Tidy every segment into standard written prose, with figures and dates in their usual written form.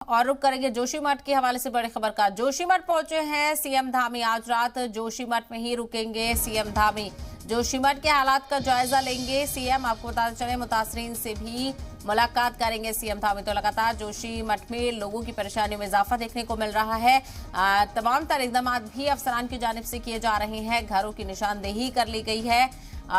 और रुक करेंगे जोशीमठ के हवाले से बड़ी खबर का। जोशीमठ पहुंचे हैं सीएम धामी। आज रात जोशीमठ में ही रुकेंगे सीएम धामी। जोशीमठ के हालात का जायजा लेंगे सीएम। आपको बताते चले मुतासरीन से भी मुलाकात करेंगे सीएम धामी। तो लगातार जोशीमठ में लोगों की परेशानियों में इजाफा देखने को मिल रहा है। तमाम तर इकदाम भी अफसरान की जानिब से किए जा रहे हैं। घरों की निशानदेही कर ली गई है।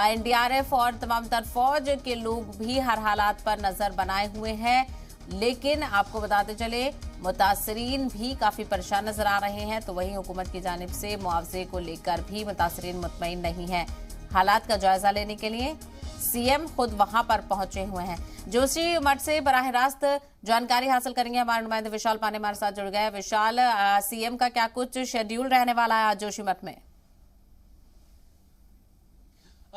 एनडीआरएफ और तमाम तर फौज के लोग भी हर हालात पर नजर बनाए हुए हैं। लेकिन आपको बताते चले मुतासरीन भी काफी परेशान नजर आ रहे हैं। तो वहीं हुकूमत की जानिब से मुआवजे को लेकर भी मुतासरीन मुतमईन नहीं है। हालात का जायजा लेने के लिए सीएम खुद वहां पर पहुंचे हुए हैं। जोशीमठ से बराह रास्त जानकारी हासिल करेंगे हमारे नुमाइंदे विशाल पांडे हमारे साथ जुड़ गए। विशाल, सीएम का क्या कुछ शेड्यूल रहने वाला है आज जोशीमठ में?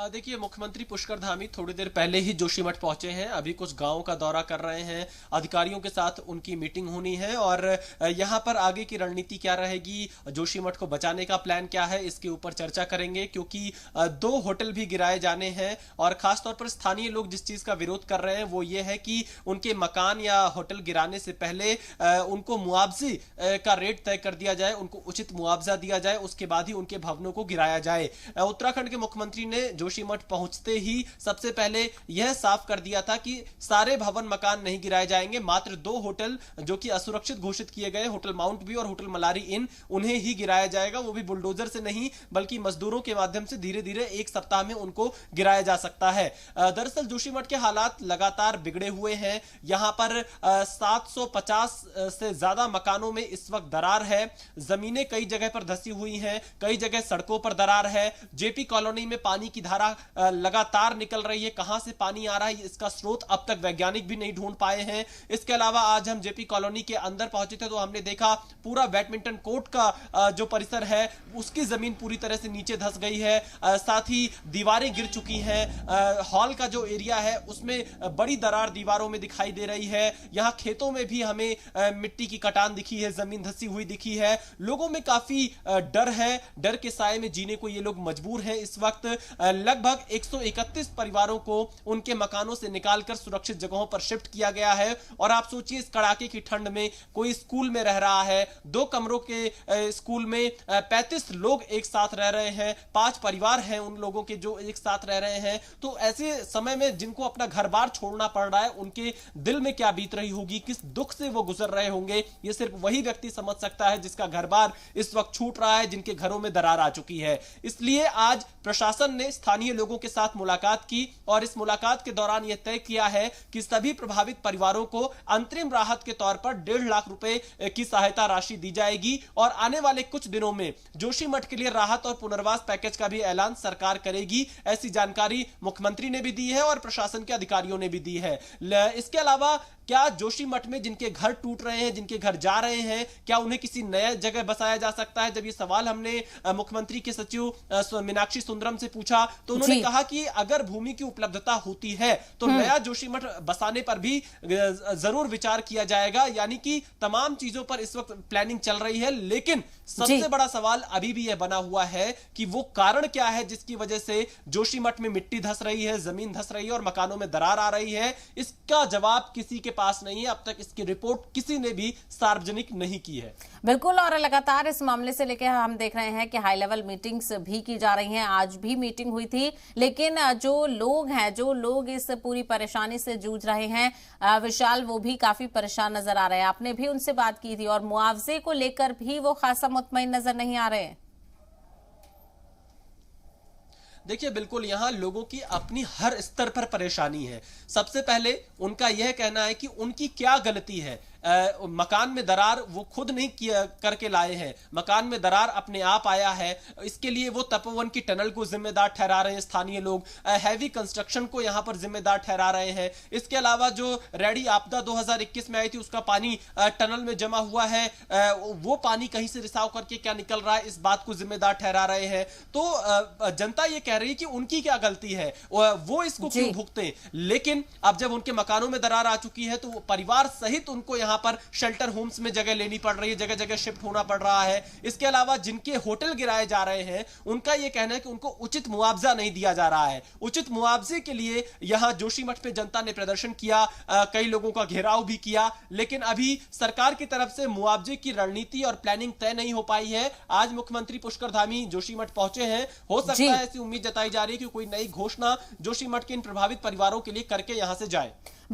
देखिए, मुख्यमंत्री पुष्कर धामी थोड़ी देर पहले ही जोशीमठ पहुंचे हैं। अभी कुछ गांवों का दौरा कर रहे हैं। अधिकारियों के साथ उनकी मीटिंग होनी है और यहां पर आगे की रणनीति क्या रहेगी, जोशीमठ को बचाने का प्लान क्या है, इसके ऊपर चर्चा करेंगे। क्योंकि 2 होटल भी गिराए जाने हैं और खासतौर पर स्थानीय लोग जिस चीज का विरोध कर रहे हैं वो ये है कि उनके मकान या होटल गिराने से पहले उनको मुआवजे का रेट तय कर दिया जाए, उनको उचित मुआवजा दिया जाए, उसके बाद ही उनके भवनों को गिराया जाए। उत्तराखंड के मुख्यमंत्री ने जोशीमठ पहुंचते ही सबसे पहले यह साफ कर दिया था कि सारे भवन मकान नहीं गिराए जाएंगे। मात्र 2 होटल जो कि असुरक्षित घोषित किए गए, होटल माउंट व्यू और होटल मलारी इन, उन्हें ही गिराया जाएगा। वो भी बुलडोजर से नहीं बल्कि मजदूरों के माध्यम से धीरे धीरे 1 सप्ताह में उनको गिराया जा सकता है। दरअसल जोशीमठ के हालात लगातार बिगड़े हुए हैं। यहां पर 750 से ज्यादा मकानों में इस वक्त दरार है। जमीनें कई जगह पर धंसी हुई हैं, कई जगह सड़कों पर दरार है। जेपी कॉलोनी में पानी की धारा लगातार निकल रही है। कहां से पानी आ रहा है इसका स्रोत अब तक वैज्ञानिक भी नहीं ढूंढ पाए हैं। इसके अलावा आज हम जेपी कॉलोनी के अंदर पहुंचे थे तो हमने देखा पूरा बैडमिंटन कोर्ट का जो परिसर है उसकी जमीन पूरी तरह से नीचे धंस गई है। साथ ही दीवारें गिर चुकी हैं। हॉल का जो एरिया है उसमें बड़ी दरार दीवारों में दिखाई दे रही है। यहां खेतों में भी हमें मिट्टी की कटान दिखी है, जमीन धंसी हुई दिखी है। लोगों में काफी डर है। डर के साए में जीने को ये लोग मजबूर हैं। इस वक्त लगभग 131 परिवारों को उनके मकानों से निकालकर सुरक्षित जगहों पर शिफ्ट किया गया है। और आप सोचिए, इस कड़ाके की ठंड में कोई स्कूल में रह रहा है। 2 कमरों के स्कूल में 35 लोग एक साथ रह रहे हैं। 5 परिवार हैं उन लोगों के जो एक साथ रह रहे हैं। तो ऐसे समय में जिनको अपना घर बार छोड़ना पड़ रहा है, उनके दिल में क्या बीत रही होगी, किस दुख से वो गुजर रहे होंगे, ये सिर्फ वही व्यक्ति समझ सकता है जिसका घर बार इस वक्त छूट रहा है, जिनके घरों में दरार आ चुकी है। इसलिए आज प्रशासन ने स्थानीय लोगों के साथ मुलाकात की और इस मुलाकात के दौरान यह तय किया है कि सभी प्रभावित परिवारों को अंतरिम राहत के तौर पर 1.5 लाख रुपए की सहायता राशि दी जाएगी। और आने वाले कुछ दिनों में जोशीमठ के लिए राहत और पुनर्वास पैकेज का भी ऐलान सरकार करेगी। ऐसी जानकारी मुख्यमंत्री ने भी दी है और प्रशासन के अधिकारियों ने भी दी है। इसके अलावा क्या जोशीमठ में जिनके घर टूट रहे हैं, जिनके घर जा रहे हैं, क्या उन्हें किसी नए जगह बसाया जा सकता है? जब ये सवाल हमने मुख्यमंत्री के सचिव मीनाक्षी सुंदरम से पूछा तो उन्होंने कहा कि अगर भूमि की उपलब्धता होती है तो नया जोशीमठ बसाने पर भी जरूर विचार किया जाएगा। यानी कि तमाम चीजों पर इस वक्त प्लानिंग चल रही है। लेकिन सबसे बड़ा सवाल अभी भी यह बना हुआ है कि वो कारण क्या है जिसकी वजह से जोशीमठ में मिट्टी धंस रही है, जमीन धंस रही है और मकानों में दरार आ रही है। इसका जवाब किसी के पास नहीं है। अब तक इसकी रिपोर्ट किसी ने भी सार्वजनिक नहीं की है। बिल्कुल, और लगातार इस मामले से लेकर हम देख रहे हैं कि हाई लेवल मीटिंग्स भी की जा रही हैं। आज भी मीटिंग हुई थी। लेकिन जो लोग हैं, जो लोग इस पूरी परेशानी से जूझ रहे हैं विशाल, वो भी काफी परेशान नजर आ रहे हैं। आपने भी उनसे बात की थी और मुआवजे को लेकर भी वो खासा मुतमईन नजर नहीं आ रहे हैं। देखिए, बिल्कुल यहां लोगों की अपनी हर स्तर पर परेशानी है। सबसे पहले उनका यह कहना है कि उनकी क्या गलती है। मकान में दरार वो खुद नहीं करके लाए हैं, मकान में दरार अपने आप आया है। इसके लिए वो तपोवन की टनल को जिम्मेदार ठहरा रहे हैं स्थानीय लोग। हैवी कंस्ट्रक्शन को यहां पर जिम्मेदार ठहरा रहे हैं। इसके अलावा जो रेडी आपदा 2021 में आई थी उसका पानी टनल में जमा हुआ है, वो पानी कहीं से रिसाव करके क्या निकल रहा है, इस बात को जिम्मेदार ठहरा रहे हैं। तो जनता ये कह रही है कि उनकी क्या गलती है, वो इसको क्यों भुगते। लेकिन अब जब उनके मकानों में दरार आ चुकी है तो वो परिवार सहित उनको यहां यहाँ पर शेल्टर होम्स में जगह लेनी पड़ रही है, जगह जगह शिफ्ट होना पड़ रहा है। इसके अलावा जिनके होटल गिराए जा रहे हैं उनका यह कहना है कि उनको उचित मुआवजा नहीं दिया जा रहा है। उचित मुआवजे के लिए यहां जोशीमठ पे जनता ने प्रदर्शन किया, कई लोगों का घेराव भी किया, लेकिन अभी सरकार की तरफ से मुआवजे की रणनीति और प्लानिंग तय नहीं हो पाई है। आज मुख्यमंत्री पुष्कर धामी जोशीमठ पहुंचे हैं, हो सकता है ऐसी उम्मीद जताई जा रही है कि कोई नई घोषणा जोशीमठ के इन प्रभावित परिवारों के लिए करके यहां से जाए।